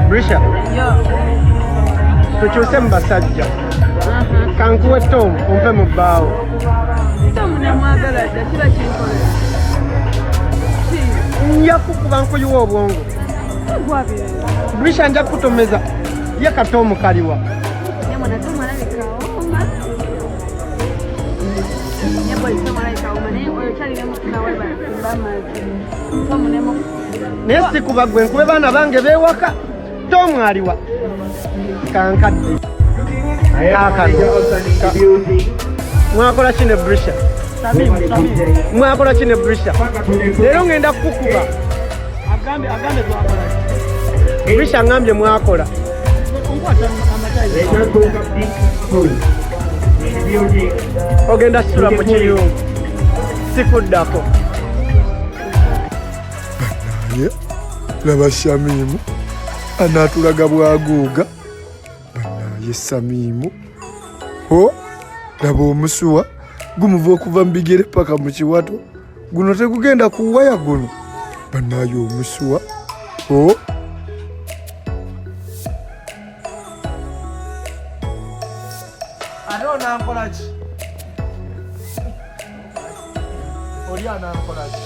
Brisha, tukyuse mu basajja kankuwe Tom ompe mu bbaawo. Tom namwagala dda kiba kinkolera. Nja kukuba nkuyiwa obwongo. Brisha nja kutomeza ye Katomu kaliwa. Nyamwana Tom alabika ooma. Nyabo Tom alabika ooma naye oyo kyalina mukina we bamazi. Tom nemo. Naye sikuba gwe nkube baana bange beewaka. Tom aliwa. Kankadde. Mwakola kine Brisha. Mwakola kine Brisha. Leero ngenda kukuba. Agambe twakola. Brisha ngambye mwakola. Ogenda sula mu kiyungu. Sikuddako. Banaye laba Shamimu anaatulaga bwaguuga. Banaye Samimu ho laba omusuwa gumuva okuva mu bigere paka mu kiwato guno tegugenda kuwaya guno. Banaye omusuwa ho Ate onankolaki? Oli anankolaki?